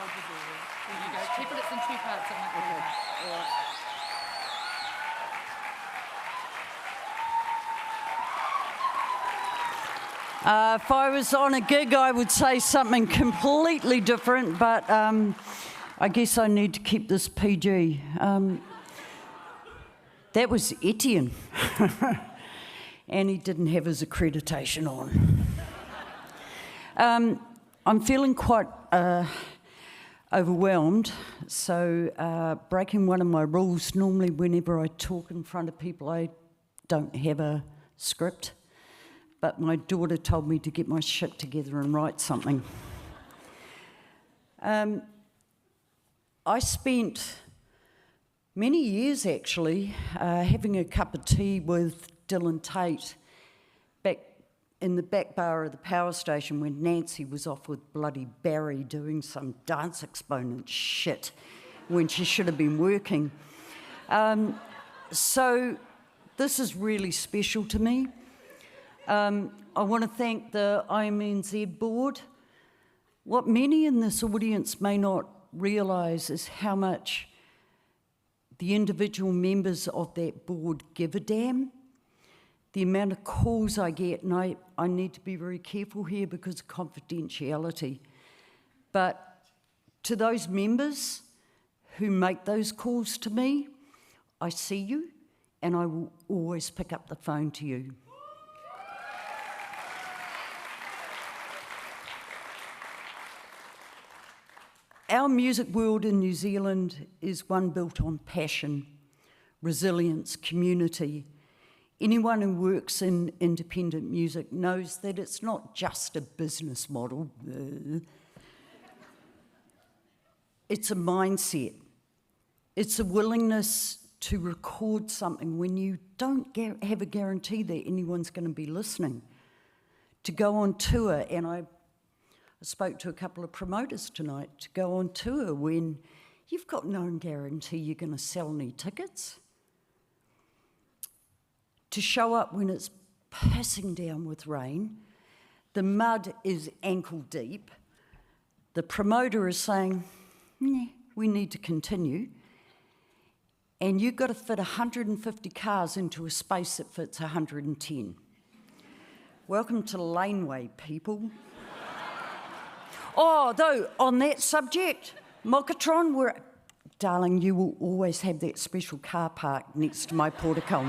There you go. People, it's in two parts. It might be okay. All right. If I was on a gig, I would say something completely different, but I guess I need to keep this PG. That was Etienne, and he didn't have his accreditation on. I'm feeling quite overwhelmed, so breaking one of my rules, normally whenever I talk in front of people, I don't have a script. But my daughter told me to get my shit together and write something. I spent many years, actually, having a cup of tea with Dylan Taite back in the back bar of the Powerstation when Nancy was off with bloody Barry doing some dance exponent shit when she should have been working. So this is really special to me. I want to thank the IMNZ board. What many in this audience may not realise is how much the individual members of that board give a damn. The amount of calls I get, and I need to be very careful here because of confidentiality, but to those members who make those calls to me, I see you and I will always pick up the phone to you. Our music world in New Zealand is one built on passion, resilience, community. Anyone who works in independent music knows that it's not just a business model. It's a mindset. It's a willingness to record something when you don't have a guarantee that anyone's going to be listening. To go on tour, and I spoke to a couple of promoters tonight, to go on tour when you've got no guarantee you're going to sell any tickets. To show up when it's pissing down with rain, the mud is ankle deep, the promoter is saying, nah, we need to continue, and you've got to fit 150 cars into a space that fits 110. Welcome to Laneway, people. Oh, though, on that subject, Mokatron, darling, you will always have that special car park next to my portico.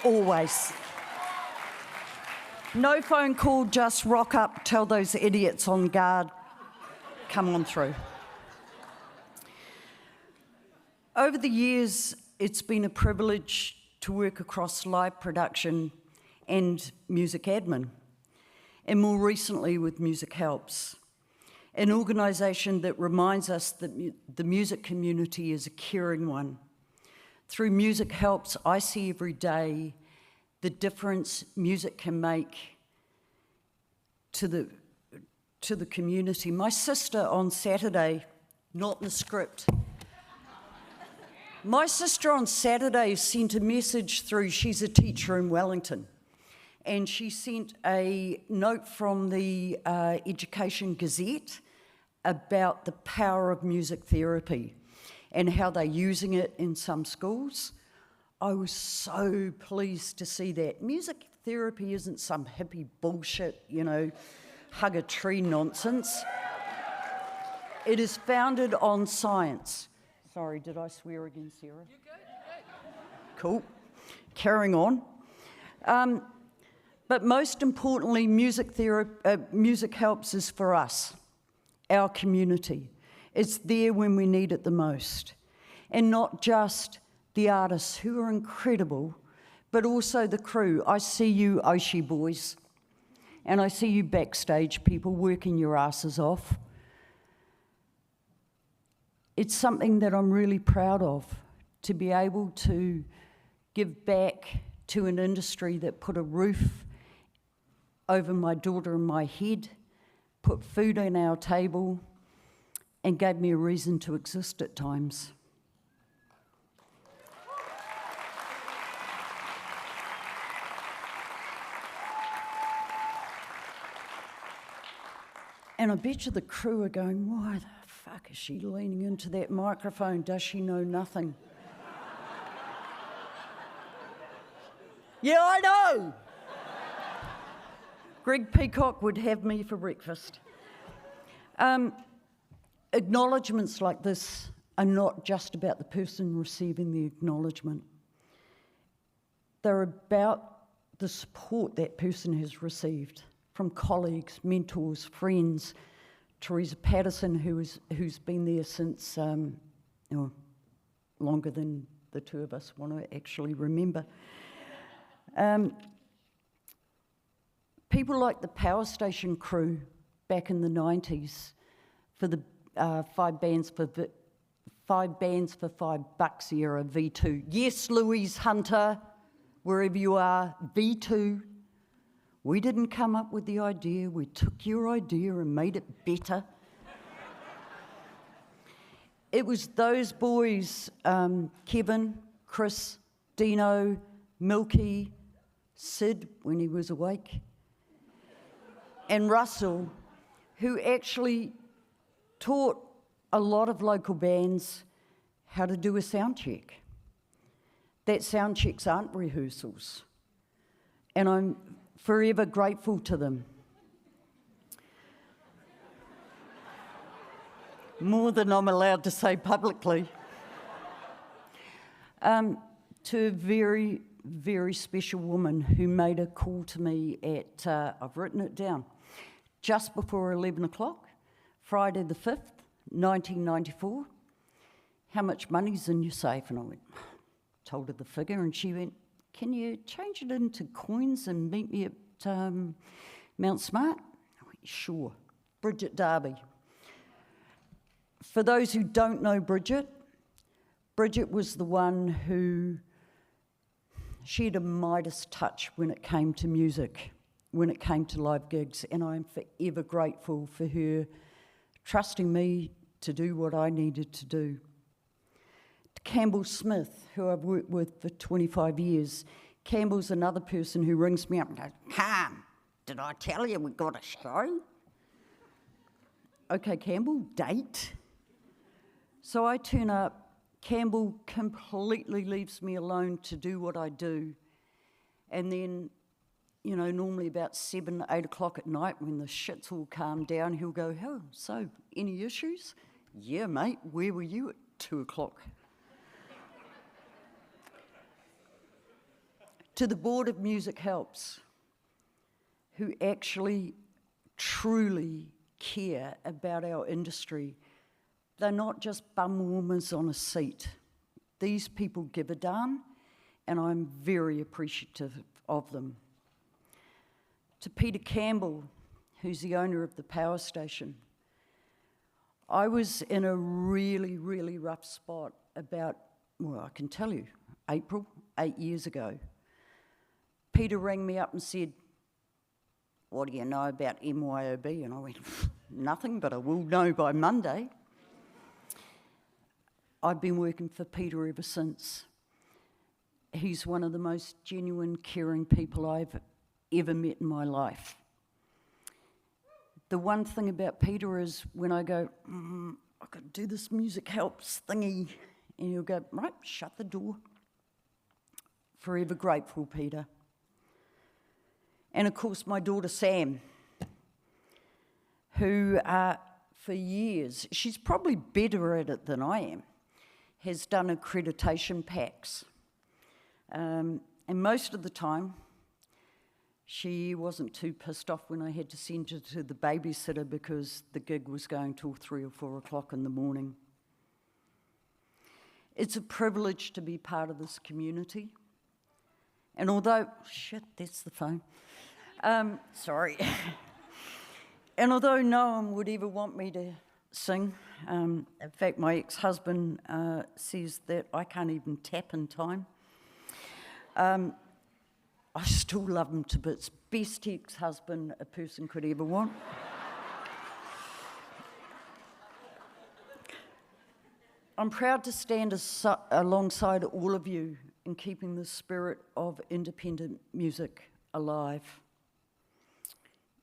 Always. No phone call, just rock up, tell those idiots on guard, come on through. Over the years, it's been a privilege to work across live production and music admin, and more recently with MusicHelps, an organisation that reminds us that the music community is a caring one. Through MusicHelps, I see every day the difference music can make to the community. My sister on Saturday, not in the script, my sister on Saturday sent a message through, she's a teacher in Wellington, and she sent a note from the Education Gazette about the power of music therapy and how they're using it in some schools. I was so pleased to see that. Music therapy isn't some hippie bullshit, you know, hug a tree nonsense. It is founded on science. Sorry, did I swear again, Sarah? You're good. Cool. Carrying on. But most importantly, MusicHelps is for us, our community. It's there when we need it the most. And not just the artists, who are incredible, but also the crew. I see you, Oshi boys, and I see you backstage people working your asses off. It's something that I'm really proud of, to be able to give back to an industry that put a roof over my daughter and my head, put food on our table, and gave me a reason to exist at times. And I bet you the crew are going, why the fuck, is she leaning into that microphone? Does she know nothing? Yeah, I know. Greg Peacock would have me for breakfast. Acknowledgements like this are not just about the person receiving the acknowledgement. They're about the support that person has received from colleagues, mentors, friends. Teresa Patterson, who's been there since longer than the two of us want to actually remember. People like the Powerstation crew back in the 90s for the five bands for $5 era, V2. Yes, Louise Hunter, wherever you are, V2. We didn't come up with the idea, we took your idea and made it better. It was those boys, Kevin, Chris, Dino, Milky, Sid, when he was awake, and Russell, who actually taught a lot of local bands how to do a sound check. That sound checks aren't rehearsals. And I'm forever grateful to them. More than I'm allowed to say publicly. To a very, very special woman who made a call to me at, I've written it down, just before 11 o'clock, Friday the 5th, 1994. How much money's in your safe? And I went, told her the figure, and she went, can you change it into coins and meet me at Mount Smart? I went, sure. Bridget Darby. For those who don't know Bridget was the one who, she had a Midas touch when it came to music, when it came to live gigs, and I'm forever grateful for her trusting me to do what I needed to do. Campbell Smith, who I've worked with for 25 years. Campbell's another person who rings me up and goes, Carm, did I tell you we got a show? Okay, Campbell, date. So I turn up, Campbell completely leaves me alone to do what I do. And then, you know, normally about 7, 8 o'clock at night when the shit's all calmed down, he'll go, oh, so any issues? Yeah, mate, where were you at 2 o'clock? To the board of MusicHelps, who actually truly care about our industry. They're not just bum warmers on a seat. These people give a damn, and I'm very appreciative of them. To Peter Campbell, who's the owner of the Powerstation, I was in a really, really rough spot about, well, I can tell you, April, 8 years ago. Peter rang me up and said, what do you know about MYOB? And I went, nothing, but I will know by Monday. I've been working for Peter ever since. He's one of the most genuine, caring people I've ever met in my life. The one thing about Peter is when I go, I've got to do this MusicHelps thingy, and he'll go, right, shut the door. Forever grateful, Peter. And of course, my daughter Sam, who for years, she's probably better at it than I am, has done accreditation packs. And most of the time, she wasn't too pissed off when I had to send her to the babysitter because the gig was going till 3 or 4 o'clock in the morning. It's a privilege to be part of this community. And although, shit, that's the phone. Sorry. And although no one would ever want me to sing, in fact, my ex-husband says that I can't even tap in time. I still love him to bits. Best ex-husband a person could ever want. I'm proud to stand alongside all of you in keeping the spirit of independent music alive.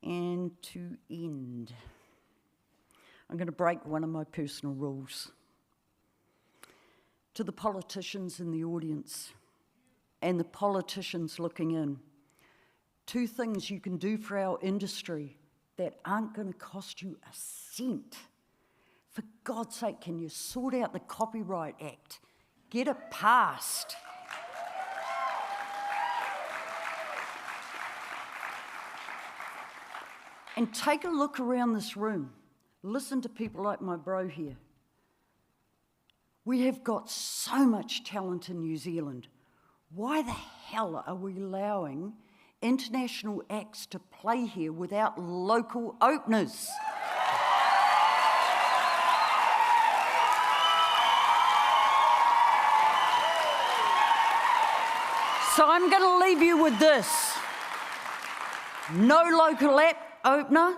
And to end, I'm going to break one of my personal rules. To the politicians in the audience and the politicians looking in, 2 things you can do for our industry that aren't going to cost you a cent. For God's sake, can you sort out the Copyright Act? Get it passed. And take a look around this room. Listen to people like my bro here. We have got so much talent in New Zealand. Why the hell are we allowing international acts to play here without local openers? So I'm going to leave you with this. No local app opener,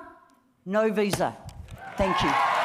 no visa. Thank you.